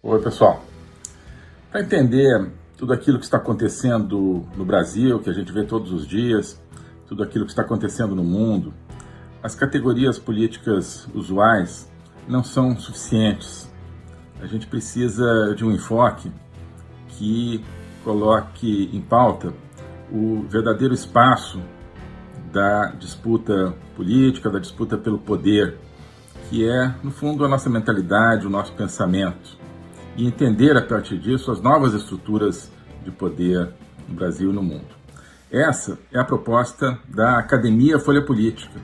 Oi, pessoal. Para entender tudo aquilo que está acontecendo no Brasil, que a gente vê todos os dias, tudo aquilo que está acontecendo no mundo, as categorias políticas usuais não são suficientes. A gente precisa de um enfoque que coloque em pauta o verdadeiro espaço da disputa política, da disputa pelo poder, que é, no fundo, a nossa mentalidade, o nosso pensamento, e entender a partir disso as novas estruturas de poder no Brasil e no mundo. Essa é a proposta da Academia Folha Política,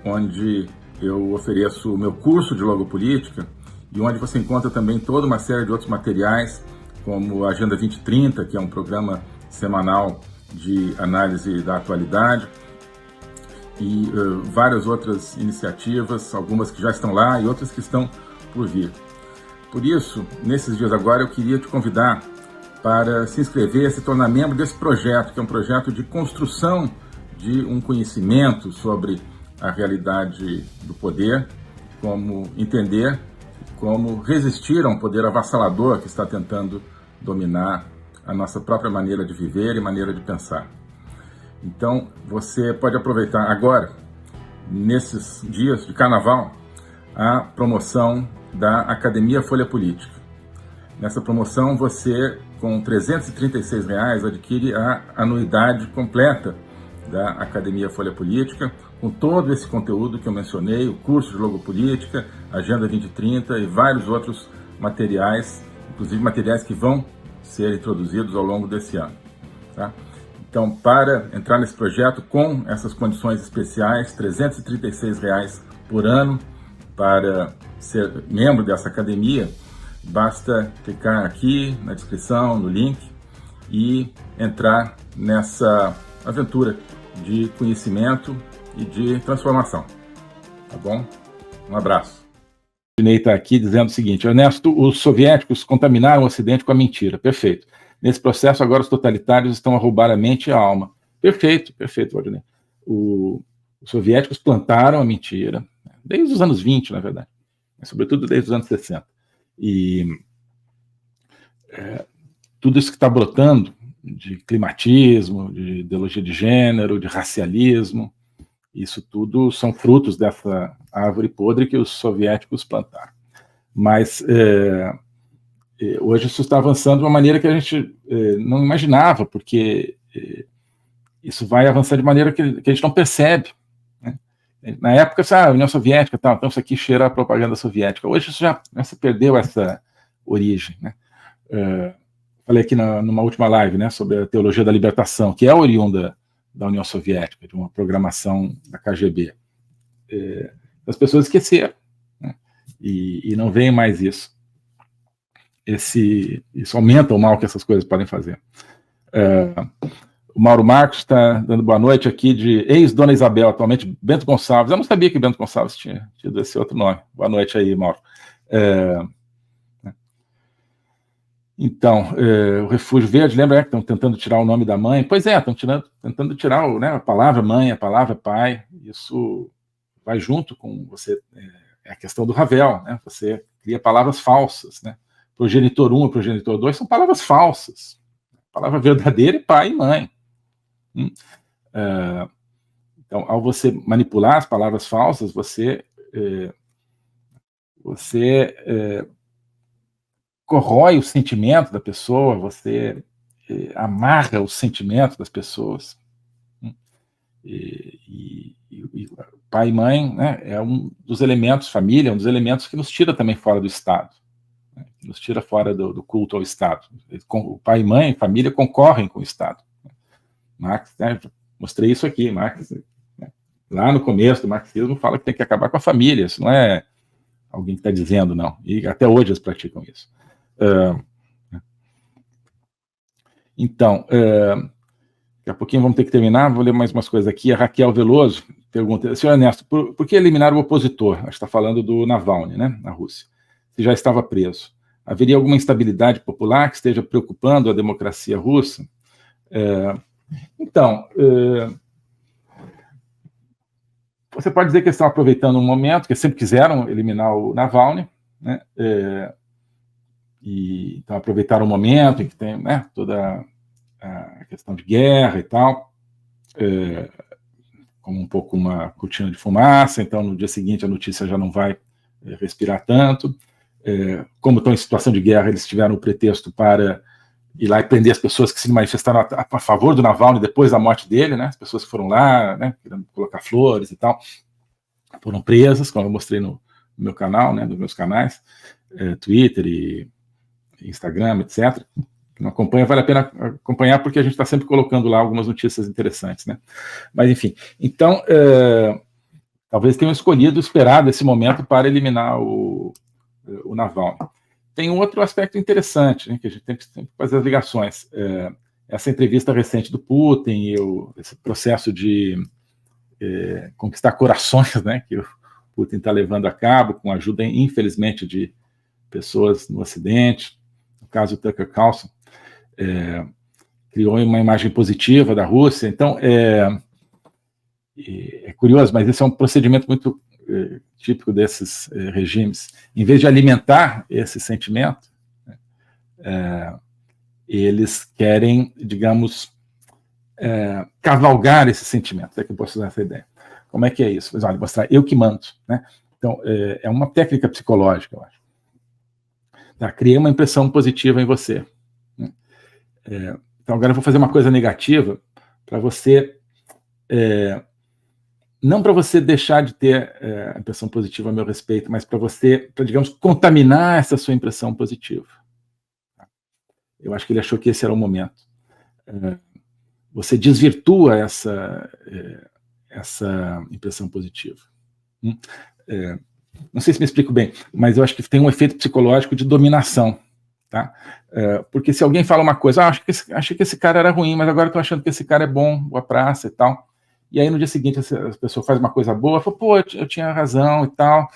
onde eu ofereço o meu curso de logopolítica e onde você encontra também toda uma série de outros materiais, como a Agenda 2030, que é um programa semanal de análise da atualidade, e várias outras iniciativas, algumas que já estão lá e outras que estão por vir. Por isso, nesses dias agora, eu queria te convidar para se inscrever, se tornar membro desse projeto, que é um projeto de construção de um conhecimento sobre a realidade do poder, como entender, como resistir a um poder avassalador que está tentando dominar a nossa própria maneira de viver e maneira de pensar. Então, você pode aproveitar agora, nesses dias de carnaval, a promoção da Academia Folha Política. Nessa promoção, você, com R$ 336, adquire a anuidade completa da Academia Folha Política, com todo esse conteúdo que eu mencionei, o curso de logopolítica, Agenda 2030 e vários outros materiais, inclusive materiais que vão ser introduzidos ao longo desse ano. Tá? Então, para entrar nesse projeto com essas condições especiais, R$ 336 por ano, para ser membro dessa academia, basta clicar aqui na descrição, no link, e entrar nessa aventura de conhecimento e de transformação. Tá bom? Um abraço. O Ney está aqui dizendo o seguinte: Ernesto, os soviéticos contaminaram o Ocidente com a mentira. Perfeito. Nesse processo, agora os totalitários estão a roubar a mente e a alma. Perfeito, perfeito, Valdinei. Os soviéticos plantaram a mentira, desde os anos 20, na verdade, mas sobretudo desde os anos 60. E tudo isso que está brotando de climatismo, de ideologia de gênero, de racialismo, isso tudo são frutos dessa árvore podre que os soviéticos plantaram. Mas hoje isso está avançando de uma maneira que a gente não imaginava, porque isso vai avançar de maneira que a gente não percebe. Né? Na época, a União Soviética, tal, então isso aqui cheira a propaganda soviética. Hoje isso já se perdeu essa origem. Né? Falei aqui numa última live, né, sobre a teologia da libertação, que é oriunda da União Soviética, de uma programação da KGB. As pessoas esqueceram, né? E não veem mais isso. Isso aumenta o mal que essas coisas podem fazer. O Mauro Marcos está dando boa noite aqui de ex-Dona Isabel, atualmente Bento Gonçalves. Eu não sabia que Bento Gonçalves tinha tido esse outro nome. Boa noite aí, Mauro. Então, o Refúgio Verde, lembra que estão tentando tirar o nome da mãe? Pois é, estão tentando tirar a palavra mãe, a palavra pai. Isso vai junto com você. É a questão do Ravel, né? Você cria palavras falsas, né? Progenitor 1 e progenitor 2 são palavras falsas. A palavra verdadeira é pai e mãe. Então, ao você manipular as palavras falsas, você corrói o sentimento da pessoa, você amarra o sentimento das pessoas. E pai e mãe, né, é um dos elementos, família, é um dos elementos que nos tira também fora do Estado. Nos tira fora do culto ao Estado. O pai e mãe, família, concorrem com o Estado. Marx, né, mostrei isso aqui, Marx, né, lá no começo do marxismo, fala que tem que acabar com a família, isso não é alguém que está dizendo, não. E até hoje eles praticam isso. Então, daqui a pouquinho vamos ter que terminar, vou ler mais umas coisas aqui. A Raquel Veloso pergunta: senhor Ernesto, por que eliminar o opositor? A gente está falando do Navalny, né, na Rússia. Se já estava preso. Haveria alguma instabilidade popular que esteja preocupando a democracia russa? Então, você pode dizer que eles estão aproveitando um momento, que sempre quiseram eliminar o Navalny, né? e então aproveitaram o momento em que tem, né, toda a questão de guerra e tal, como um pouco uma cortina de fumaça, então no dia seguinte a notícia já não vai respirar tanto. Como estão em situação de guerra, eles tiveram o pretexto para ir lá e prender as pessoas que se manifestaram a favor do Navalny depois da morte dele, né? As pessoas que foram lá, né, querendo colocar flores e tal, foram presas, como eu mostrei no meu canal, né, nos meus canais, Twitter e Instagram, etc. Quem não acompanha, vale a pena acompanhar, porque a gente está sempre colocando lá algumas notícias interessantes, né? Mas, enfim, então, talvez tenham escolhido, esperado esse momento para eliminar o Navalny. Tem um outro aspecto interessante, né, que a gente tem que fazer as ligações. Essa entrevista recente do Putin e esse processo de conquistar corações, né, que o Putin está levando a cabo, com a ajuda, infelizmente, de pessoas no Ocidente. No caso do Tucker Carlson, criou uma imagem positiva da Rússia. Então, é curioso, mas esse é um procedimento muito típico desses regimes. Em vez de alimentar esse sentimento, eles querem, digamos, cavalgar esse sentimento. É que eu posso usar essa ideia. Como é que é isso? Mas, olha, mostrar eu que mando, né? Então, é uma técnica psicológica, eu acho. Tá, criei uma impressão positiva em você. Né? Então, agora eu vou fazer uma coisa negativa para você... não para você deixar de ter a impressão positiva a meu respeito, mas para você, digamos, contaminar essa sua impressão positiva. Eu acho que ele achou que esse era o momento. Você desvirtua essa impressão positiva. Não sei se me explico bem, mas eu acho que tem um efeito psicológico de dominação. Tá? Porque se alguém fala uma coisa, achei que esse cara era ruim, mas agora estou achando que esse cara é bom, boa praça e tal. E aí no dia seguinte a pessoa faz uma coisa boa, fala, pô, eu tinha razão e tal.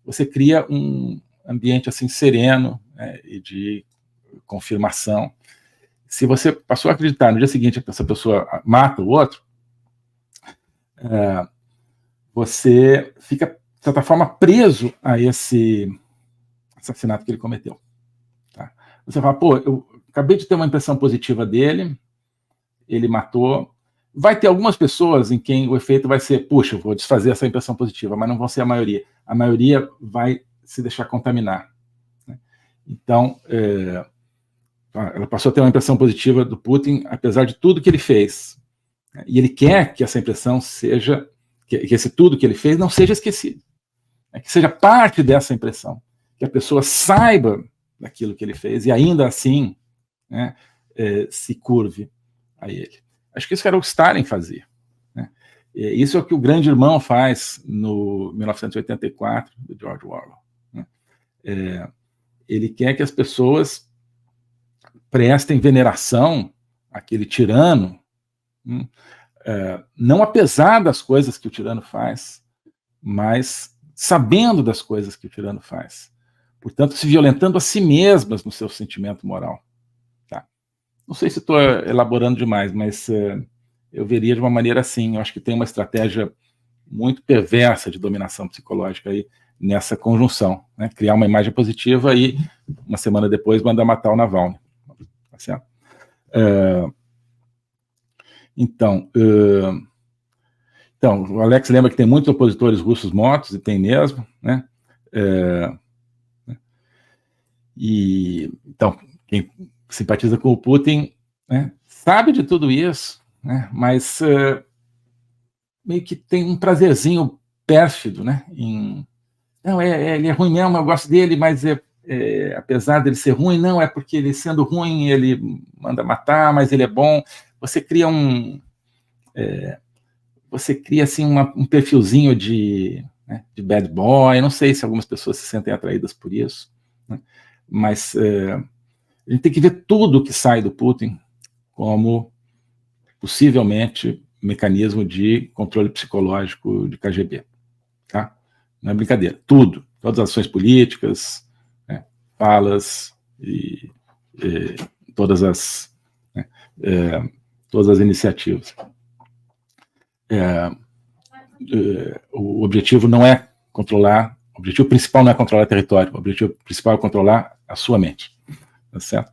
Você cria um ambiente assim sereno, né, e de confirmação. Se você passou a acreditar no dia seguinte que essa pessoa mata o outro, você fica, de certa forma, preso a esse assassinato que ele cometeu. Tá? Você fala, pô, eu acabei de ter uma impressão positiva dele, ele matou. Vai ter algumas pessoas em quem o efeito vai ser, puxa, eu vou desfazer essa impressão positiva, mas não vão ser a maioria. A maioria vai se deixar contaminar. Né? Então, ela passou a ter uma impressão positiva do Putin, apesar de tudo que ele fez. E ele quer que essa impressão seja, que esse tudo que ele fez não seja esquecido. Que seja parte dessa impressão. Que a pessoa saiba daquilo que ele fez e ainda assim, né, se curve a ele. Acho que isso era o Stalin fazer. Né? Isso é o que o Grande Irmão faz no 1984, do George Orwell. Né? Ele quer que as pessoas prestem veneração àquele tirano, não apesar das coisas que o tirano faz, mas sabendo das coisas que o tirano faz. Portanto, se violentando a si mesmas no seu sentimento moral. Tá? Não sei se estou elaborando demais, mas eu veria de uma maneira assim. Eu acho que tem uma estratégia muito perversa de dominação psicológica aí nessa conjunção. Né? Criar uma imagem positiva e, uma semana depois, mandar matar o Navalny. Tá certo? Então, o Alex lembra que tem muitos opositores russos mortos, e tem mesmo, né? Então, quem simpatiza com o Putin, né, sabe de tudo isso, né, mas meio que tem um prazerzinho pérfido, né? Não, ele é ruim mesmo, eu gosto dele, mas apesar dele ser ruim, não, é porque ele sendo ruim, ele manda matar, mas ele é bom. Você cria assim um perfilzinho de bad boy. Não sei se algumas pessoas se sentem atraídas por isso, né? Mas a gente tem que ver tudo que sai do Putin como possivelmente mecanismo de controle psicológico de KGB. Tá? Não é brincadeira. Tudo. Todas as ações políticas, né, falas e todas as iniciativas. O objetivo não é controlar O objetivo principal não é controlar território, o objetivo principal é controlar a sua mente. Tá certo?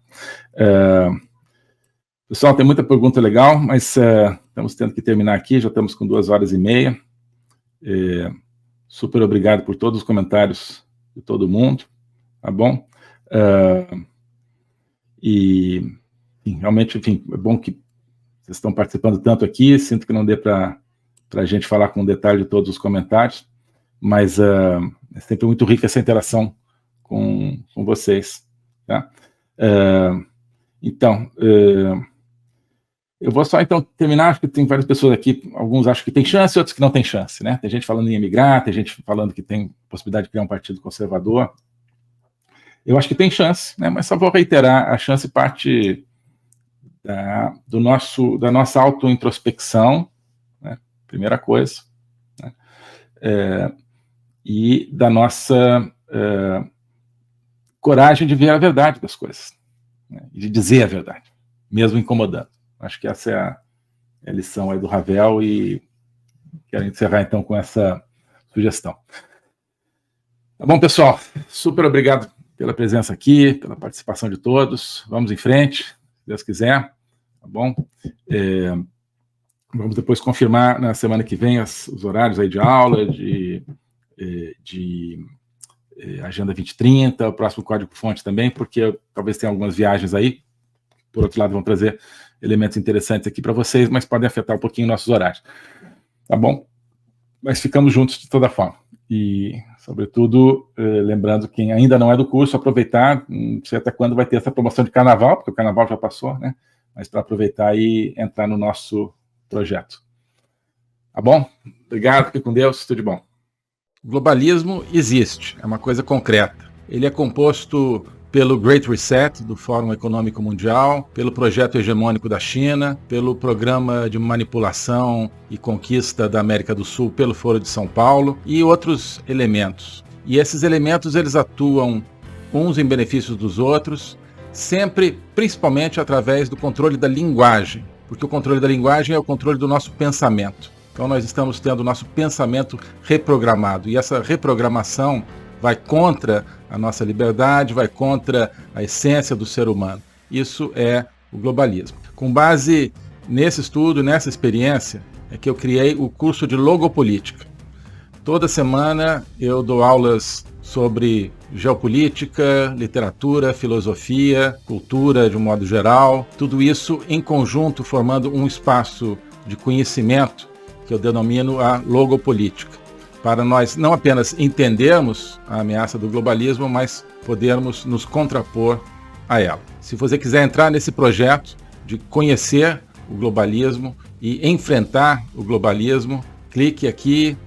Pessoal, tem muita pergunta legal, mas estamos tendo que terminar aqui, já estamos com 2h30. Super obrigado por todos os comentários de todo mundo, tá bom? E realmente, enfim, é bom que vocês estão participando tanto aqui, sinto que não dê para a gente falar com detalhe de todos os comentários, mas é sempre muito rica essa interação com vocês, tá? Então, eu vou só então terminar, acho que tem várias pessoas aqui, alguns acham que tem chance, outros que não tem chance, né? Tem gente falando em emigrar, tem gente falando que tem possibilidade de criar um partido conservador. Eu acho que tem chance, né? Mas só vou reiterar, a chance parte da nossa autointrospecção, né? Primeira coisa, né? E da nossa coragem de ver a verdade das coisas, né? E de dizer a verdade, mesmo incomodando. Acho que essa é a lição aí do Ravel e quero encerrar então com essa sugestão. Tá bom, pessoal? Super obrigado pela presença aqui, pela participação de todos. Vamos em frente, se Deus quiser, tá bom? Vamos depois confirmar na semana que vem os horários aí de aula, de Agenda 2030, o próximo código-fonte também, porque talvez tenha algumas viagens aí. Por outro lado, vão trazer elementos interessantes aqui para vocês, mas podem afetar um pouquinho nossos horários. Tá bom? Mas ficamos juntos de toda forma. E, sobretudo, lembrando quem ainda não é do curso, aproveitar, não sei até quando vai ter essa promoção de carnaval, porque o carnaval já passou, né? Mas para aproveitar e entrar no nosso projeto. Tá bom? Obrigado, fique com Deus, tudo de bom. O globalismo existe, é uma coisa concreta. Ele é composto pelo Great Reset, do Fórum Econômico Mundial, pelo projeto hegemônico da China, pelo programa de manipulação e conquista da América do Sul pelo Foro de São Paulo e outros elementos. E esses elementos eles atuam uns em benefício dos outros, sempre, principalmente através do controle da linguagem, porque o controle da linguagem é o controle do nosso pensamento. Então nós estamos tendo o nosso pensamento reprogramado e essa reprogramação vai contra a nossa liberdade, vai contra a essência do ser humano. Isso é o globalismo. Com base nesse estudo, nessa experiência, é que eu criei o curso de Logopolítica. Toda semana eu dou aulas sobre geopolítica, literatura, filosofia, cultura de um modo geral, tudo isso em conjunto formando um espaço de conhecimento que eu denomino a logopolítica, para nós não apenas entendermos a ameaça do globalismo, mas podermos nos contrapor a ela. Se você quiser entrar nesse projeto de conhecer o globalismo e enfrentar o globalismo, clique aqui.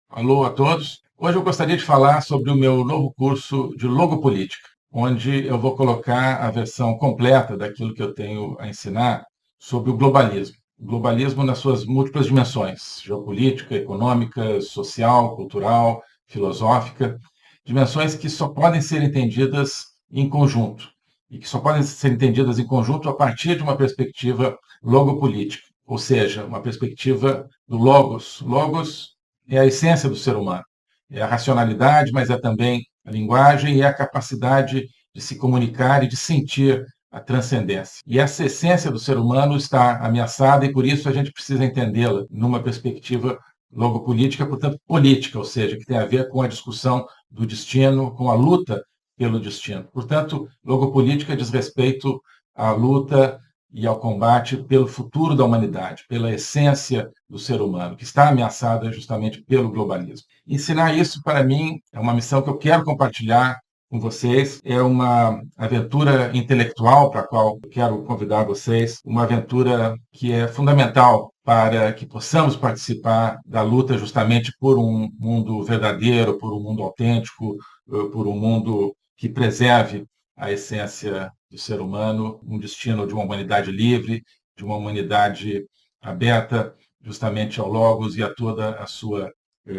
Alô a todos. Hoje eu gostaria de falar sobre o meu novo curso de Logopolítica, onde eu vou colocar a versão completa daquilo que eu tenho a ensinar sobre o globalismo. O globalismo nas suas múltiplas dimensões, geopolítica, econômica, social, cultural, filosófica, dimensões que só podem ser entendidas em conjunto, e que só podem ser entendidas em conjunto a partir de uma perspectiva logopolítica, ou seja, uma perspectiva do logos. Logos é a essência do ser humano. É a racionalidade, mas é também a linguagem e a capacidade de se comunicar e de sentir a transcendência. E essa essência do ser humano está ameaçada e por isso a gente precisa entendê-la numa perspectiva logopolítica, portanto política, ou seja, que tem a ver com a discussão do destino, com a luta pelo destino. Portanto, logopolítica diz respeito à luta e ao combate pelo futuro da humanidade, pela essência do ser humano, que está ameaçada justamente pelo globalismo. Ensinar isso, para mim, é uma missão que eu quero compartilhar com vocês, é uma aventura intelectual para a qual eu quero convidar vocês, uma aventura que é fundamental para que possamos participar da luta justamente por um mundo verdadeiro, por um mundo autêntico, por um mundo que preserve a essência do ser humano, um destino de uma humanidade livre, de uma humanidade aberta justamente ao Logos e a toda a sua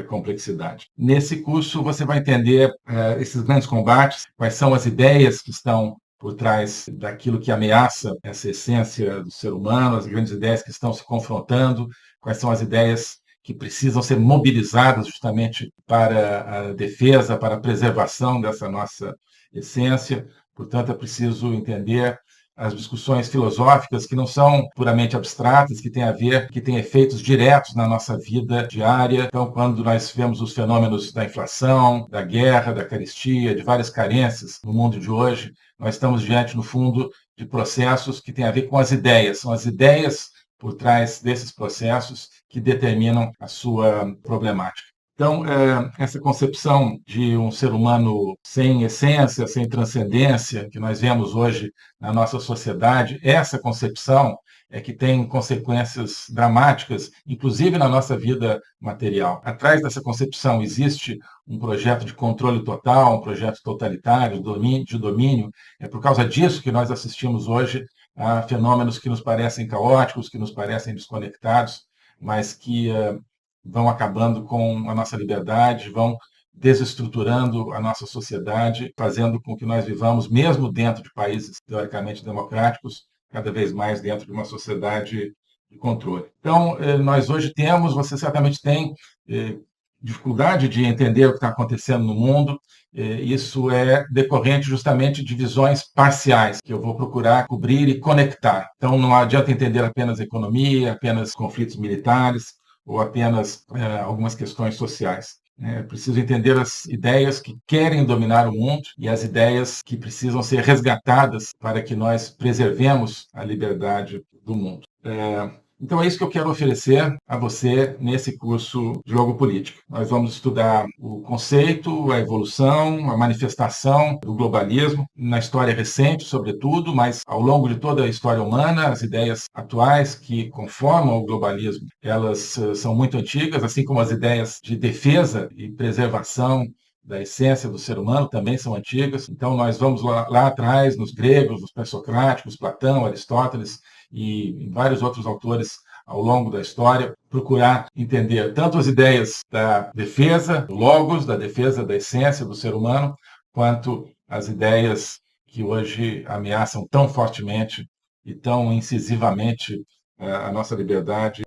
complexidade. Nesse curso você vai entender esses grandes combates, quais são as ideias que estão por trás daquilo que ameaça essa essência do ser humano, as grandes ideias que estão se confrontando, quais são as ideias que precisam ser mobilizadas justamente para a defesa, para a preservação dessa nossa essência. Portanto, é preciso entender as discussões filosóficas que não são puramente abstratas, que têm a ver, que têm efeitos diretos na nossa vida diária. Então, quando nós vemos os fenômenos da inflação, da guerra, da carestia, de várias carências no mundo de hoje, nós estamos diante, no fundo, de processos que têm a ver com as ideias. São as ideias por trás desses processos que determinam a sua problemática. Então, essa concepção de um ser humano sem essência, sem transcendência, que nós vemos hoje na nossa sociedade, essa concepção é que tem consequências dramáticas, inclusive na nossa vida material. Atrás dessa concepção existe um projeto de controle total, um projeto totalitário, de domínio. É por causa disso que nós assistimos hoje a fenômenos que nos parecem caóticos, que nos parecem desconectados, mas que vão acabando com a nossa liberdade, vão desestruturando a nossa sociedade, fazendo com que nós vivamos, mesmo dentro de países teoricamente democráticos, cada vez mais dentro de uma sociedade de controle. Então, nós hoje temos, você certamente tem dificuldade de entender o que está acontecendo no mundo. Isso é decorrente justamente de visões parciais, que eu vou procurar cobrir e conectar. Então, não adianta entender apenas a economia, apenas conflitos militares, ou apenas algumas questões sociais. É preciso entender as ideias que querem dominar o mundo e as ideias que precisam ser resgatadas para que nós preservemos a liberdade do mundo. Então é isso que eu quero oferecer a você nesse curso de Jogo Política. Nós vamos estudar o conceito, a evolução, a manifestação do globalismo, na história recente, sobretudo, mas ao longo de toda a história humana, as ideias atuais que conformam o globalismo, elas são muito antigas, assim como as ideias de defesa e preservação da essência do ser humano também são antigas. Então nós vamos lá atrás, nos gregos, nos pré-socráticos, Platão, Aristóteles, e vários outros autores ao longo da história, procurar entender tanto as ideias da defesa do logos, da defesa da essência do ser humano, quanto as ideias que hoje ameaçam tão fortemente e tão incisivamente a nossa liberdade